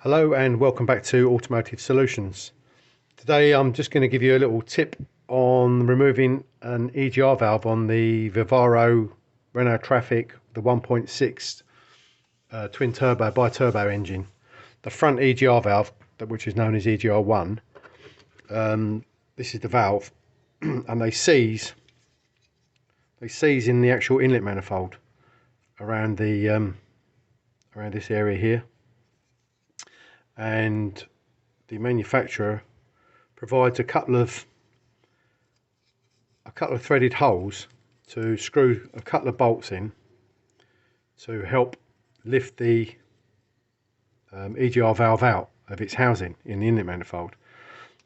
Hello and welcome back to Automotive Solutions. Today I'm just going to give you a little tip on removing an EGR valve on the Vivaro Renault Trafic, the 1.6 twin turbo biturbo engine. The front EGR valve, which is known as EGR1, this is the valve, and they seize in the actual inlet manifold around the around this area here. And the manufacturer provides a couple of threaded holes to screw a couple of bolts in to help lift the EGR valve out of its housing in the inlet manifold.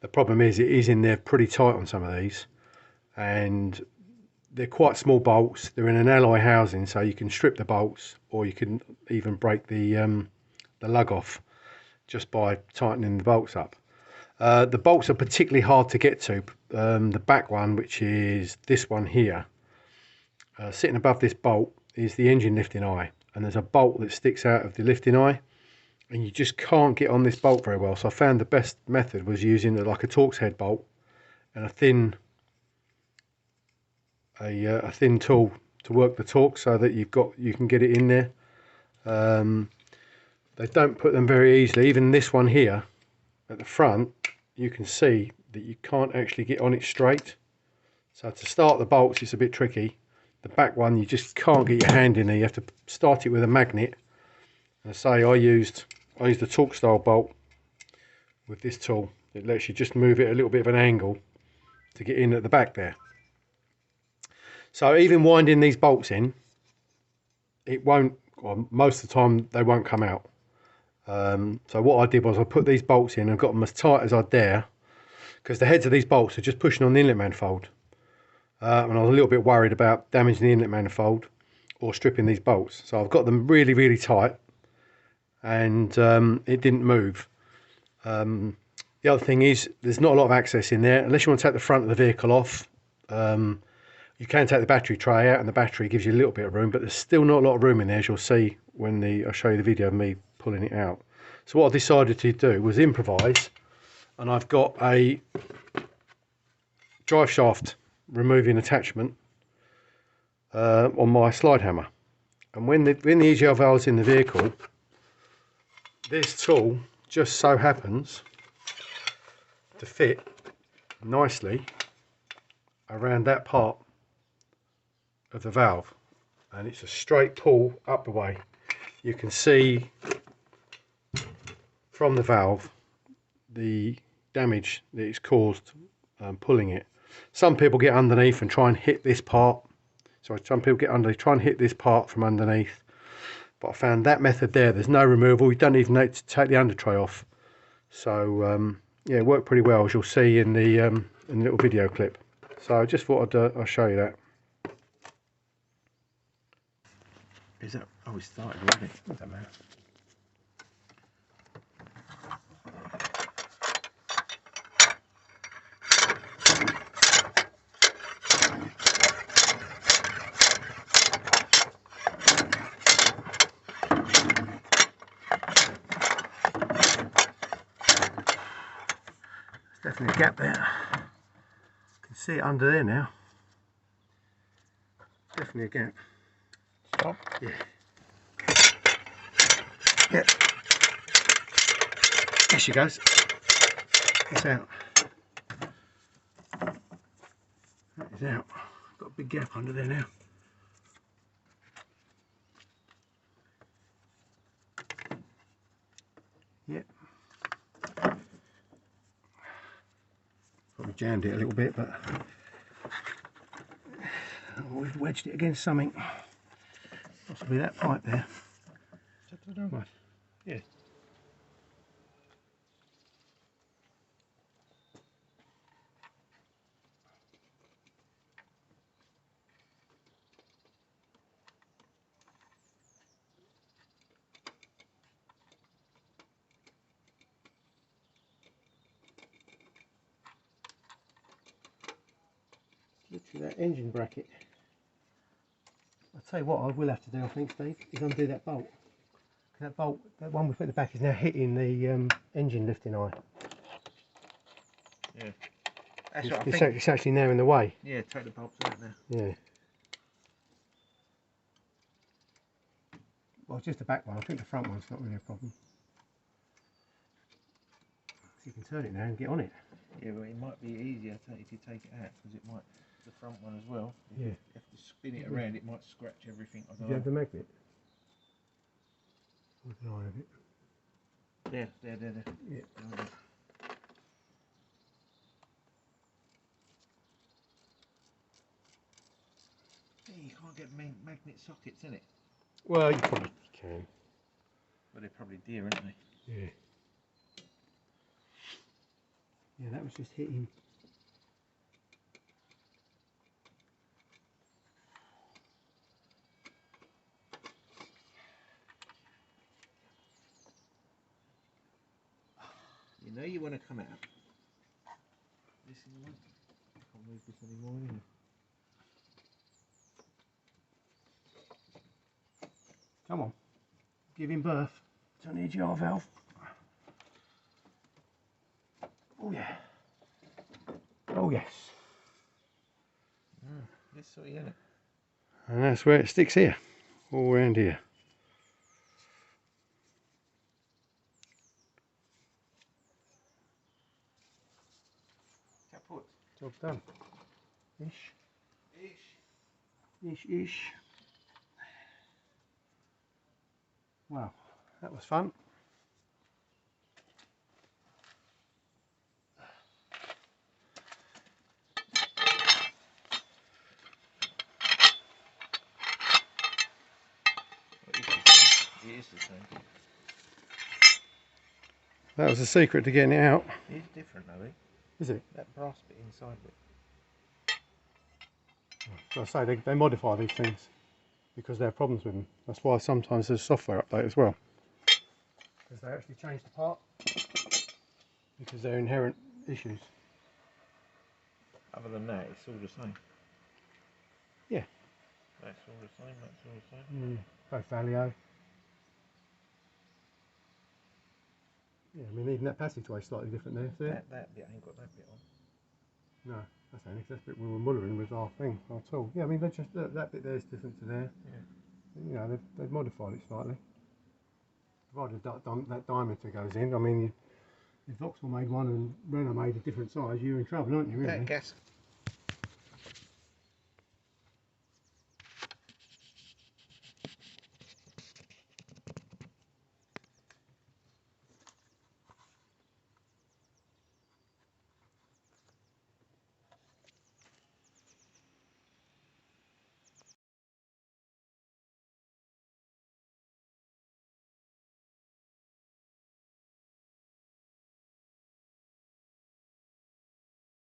The problem is it is in there pretty tight on some of these, and they're quite small bolts. They're in an alloy housing, so you can strip the bolts, or you can even break the lug off just by tightening the bolts up. The bolts are particularly hard to get to. The back one, which is this one here, sitting above this bolt is the engine lifting eye, and there's a bolt that sticks out of the lifting eye, and you just can't get on this bolt very well. So I found the best method was using like a Torx head bolt and a thin tool to work the Torx, so that you can get it in there. They don't put them very easily. Even this one here at the front, you can see that you can't actually get on it straight. So to start the bolts, it's a bit tricky. The back one, you just can't get your hand in there. You have to start it with a magnet. And I used the Torx style bolt with this tool. It lets you just move it a little bit of an angle to get in at the back there. So even winding these bolts in, it won't, or most of the time they won't come out. So what I did was I put these bolts in and got them as tight as I dare, because the heads of these bolts are just pushing on the inlet manifold, and I was a little bit worried about damaging the inlet manifold or stripping these bolts. So I've got them really, really tight, and it didn't move. The other thing is there's not a lot of access in there unless you want to take the front of the vehicle off. You can take the battery tray out, and the battery gives you a little bit of room, but there's still not a lot of room in there, as you'll see when I'll show you the video of me pulling it out. So what I decided to do was improvise, and I've got a drive shaft removing attachment on my slide hammer. And when the EGR valve's in the vehicle, this tool just so happens to fit nicely around that part of the valve, and it's a straight pull up the way. You can see from the valve the damage that it's caused pulling it. Some people get underneath and try and hit this part. Some people get underneath, try and hit this part from underneath. But I found that method there's no removal. You don't even need to take the under tray off. So yeah, it worked pretty well, as you'll see in the little video clip. So I just thought I'll show you that. Is that? Oh, we started already. It doesn't matter. There's definitely a gap there. You can see it under there now. Definitely a gap. Stop. Yeah. Yep. There she goes. It's out. That is out. Got a big gap under there now. Yep. Probably jammed it a little bit, but we've wedged it against something. Possibly that pipe there. Right. Yeah. Literally that engine bracket. I'll tell you what I will have to do, I think, Steve, is undo that bolt. that bolt, that one we put at the back is now hitting the engine lifting eye. Yeah. That's what I think. It's actually now in the way. Yeah, take the bolts out now. Yeah. Well, it's just the back one. I think the front one's not really a problem. So you can turn it now and get on it. Yeah, but it might be easier if you take it out, because it might, the front one as well. Yeah. If you have to spin it around, it might scratch everything. I Do don't you know. have the magnet? Where's the eye of it? There. Yeah. There. Yeah, you can't get magnet sockets in it. Well, you probably can. But they're probably dear, aren't they? Yeah. Yeah, that was just hitting. You know you want to come out. This is the one. I can't move this anymore anyway. Come on. Giving birth. Turn the EGR valve. Oh yeah. Oh yes. This sort of unit. And that's where it sticks here. All around here. Kaput. Job done. Ish. Wow, that was fun. It is the same. That was the secret to getting it out. It is different though, eh? Is it? That brass bit inside it. As I say, they modify these things because they have problems with them. That's why sometimes there's a software update as well. Because they actually change the part because they're inherent issues. Other than that, it's all the same. Yeah. That's all the same, that's all the same. Both Valio. Yeah, I mean even that passageway is slightly different there. See it? That bit ain't got that bit on. No, that's only that's the bit we were mullering with our thing, our tool. Yeah, I mean they just that bit there is different to there. Yeah. You know, they've modified it slightly. Provided that diameter goes in. I mean, if Vauxhall made one and Renault made a different size, you're in trouble, aren't you? Really? That